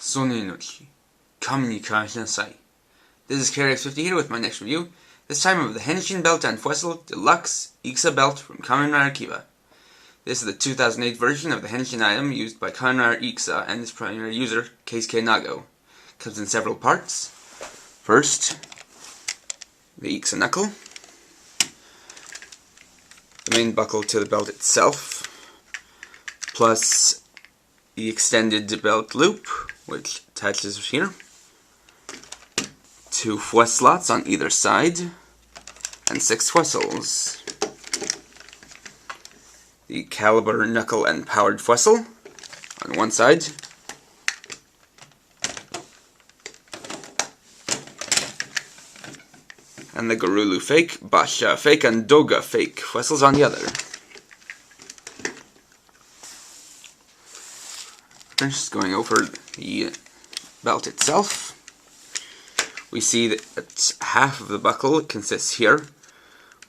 Sonenochi. Communication Sai. This is KRX50 here with my next review, this time of the Henshin belt and Fuestle Deluxe IXA belt from Kamen Rider Kiba. This is the 2008 version of the Henshin item used by Kamen Rider IXA and its primary user, Keisuke Nago. Comes in several parts. First, the IXA knuckle, the main buckle to the belt itself, plus the extended belt loop, which attaches here, 2 Fuestle slots on either side, and 6 Fuestles. The caliber, knuckle, and powered Fuestle on one side, and the Garulu fake, Basha fake, and Doga fake Fuestles on the other. Just going over the belt itself, we see that half of the buckle consists here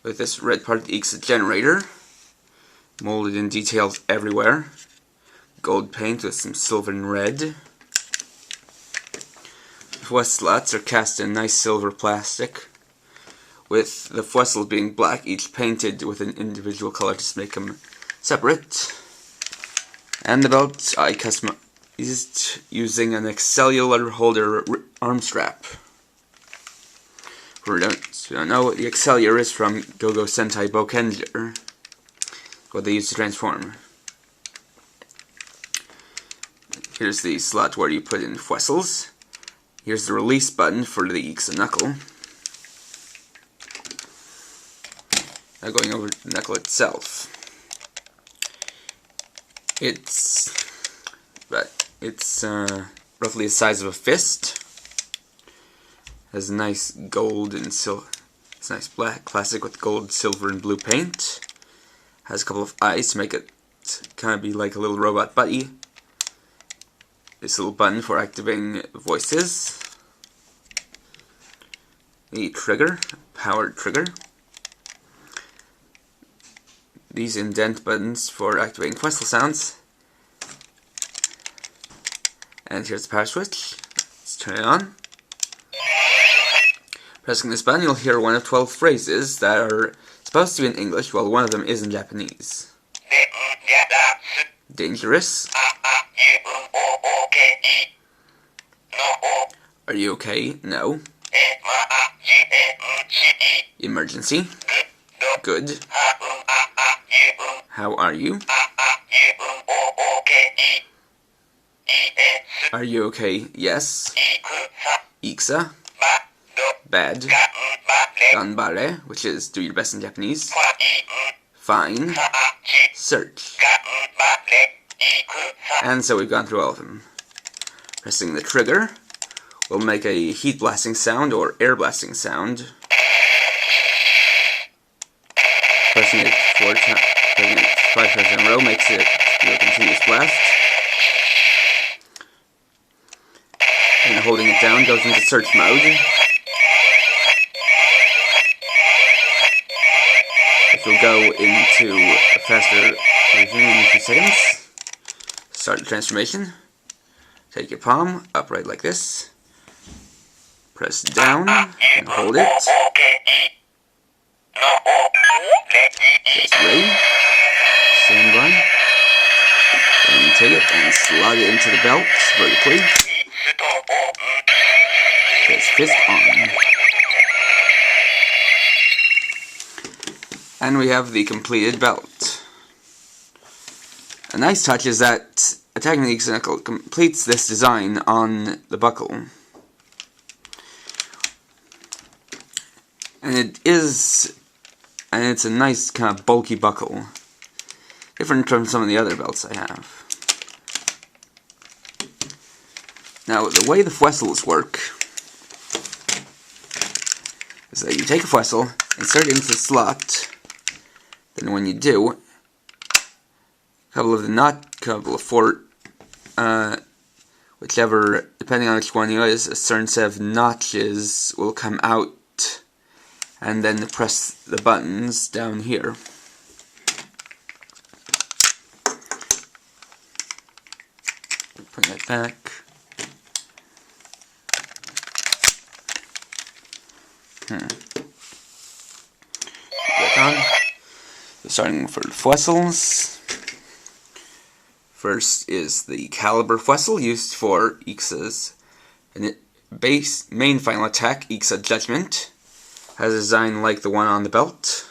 with this red part of the IXA generator, molded in details everywhere, gold paint with some silver and red. The Fuestle slots are cast in nice silver plastic, with the Fuestles being black, each painted with an individual color to make them separate. And the belt I customized using an excellular holder arm strap. For those who don't know, the excellular is from Go-Go Sentai Bokenger, what they use to transform. Here's the slot where you put in Fuestles. Here's the release button for the IXA knuckle. Now going over to the knuckle itself. It's roughly the size of a fist. Has nice gold and silver. It's nice black plastic with gold, silver, and blue paint. Has a couple of eyes to make it kind of be like a little robot buddy. This little button for activating voices. The trigger, powered trigger. These indent buttons for activating Fuestle sounds. And here's the power switch. Let's turn it on. Pressing this button, you'll hear one of 12 phrases that are supposed to be in English, while one of them is in Japanese. Dangerous. Are you okay? No. Emergency. Good. How are you? Are you okay? Yes. IXA. Bad. Ganbare, which is do your best in Japanese. Fine. Search. And so we've gone through all of them. Pressing the trigger will make a heat blasting sound or air blasting sound. Pressing it 5 times in a row makes it do a continuous blast. And holding it down goes into search mode. Which will go into a faster version in a few seconds. Start the transformation. Take your palm upright like this. Press down and hold it. Press ready. Stand by. And take it and slide it into the belt vertically. Press fist on. And we have the completed belt. A nice touch is that attacking the IXA knuckle completes this design on the buckle. And it's a nice kind of bulky buckle. Different from some of the other belts I have. Now, the way the Fuestles work is that you take a Fuestle, insert it into the slot, then when you do, a couple of 4, whichever, depending on which one you is, a certain set of notches will come out, and then press the buttons down here. Bring it back. Starting for the Fuestles. First is the Caliber Fuestle, used for IXA's main final attack, IXA Judgment. Has a design like the one on the belt.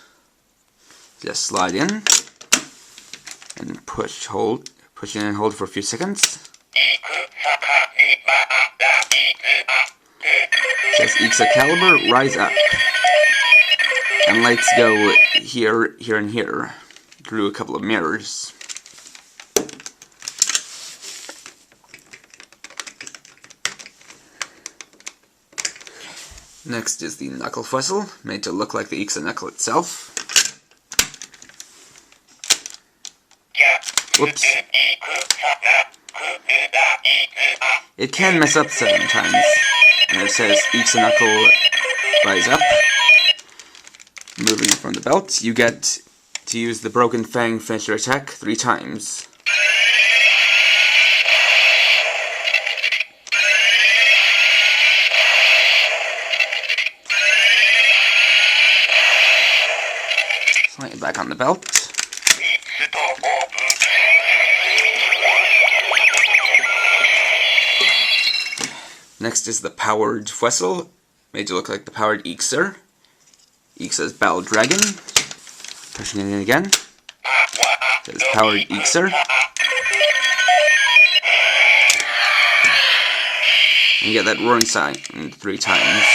Just slide in and push in and hold for a few seconds. Says IXA Caliber, rise up. And lights go here, here, and here through a couple of mirrors. Next is the Knuckle Fuestle, made to look like the IXA knuckle itself. Whoops. It can mess up sometimes. And it says IXA knuckle, rise up. Moving from the belt, you get to use the Broken Fang finisher attack 3 times. Slide it back on the belt. Next is the Powered Fuestle, made to look like the Powered IXA. IXA's Battle Dragon. Pushing it in again. There's Powered IXA. And you get that roaring sign 3 times.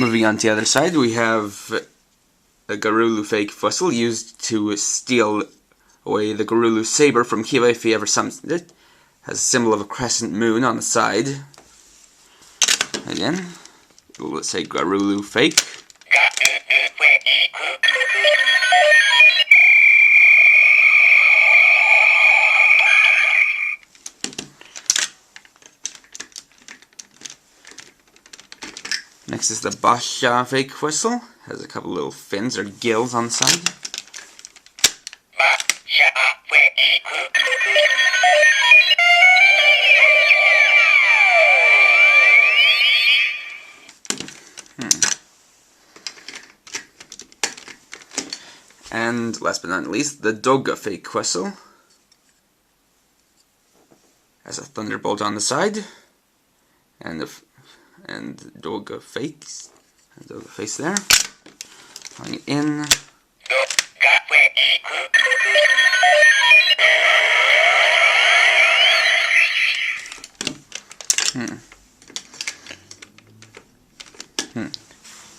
Moving on to the other side, we have a Garulu fake Fuestle used to steal away the Garulu saber from Kiva if he ever summons it. Has a symbol of a crescent moon on the side. Again, let's say Garulu fake. Next is the Basha fake Fuestle. Has a couple little fins or gills on the side. And last but not least, the Doga fake Fuestle. Has a thunderbolt on the side. And Doga face there. Putting it in.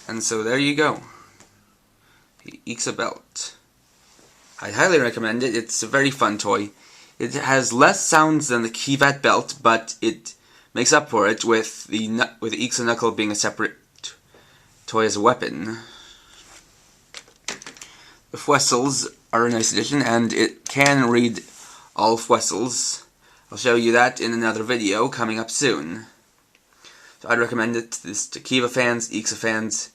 And so there you go. The IXA belt. I highly recommend it. It's a very fun toy. It has less sounds than the Kivat belt, but it makes up for it with the IXA knuckle being a separate toy as a weapon. The Fuestles are a nice addition, and it can read all Fuestles. I'll show you that in another video coming up soon. So I'd recommend it to Kiva fans, IXA fans,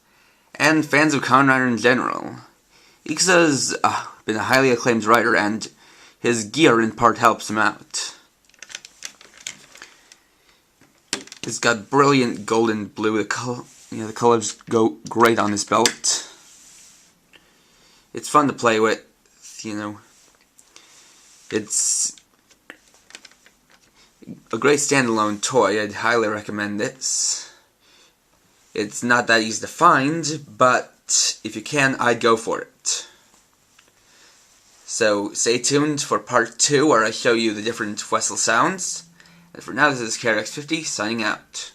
and fans of Kamen Rider in general. IXA's been a highly acclaimed writer, and his gear in part helps him out. It's got brilliant gold and blue. The colors go great on this belt. It's fun to play with, It's a great standalone toy. I'd highly recommend this. It's not that easy to find, but if you can, I'd go for it. So stay tuned for part 2 where I show you the different Fuestle sounds. And for now, this is KRX50 signing out.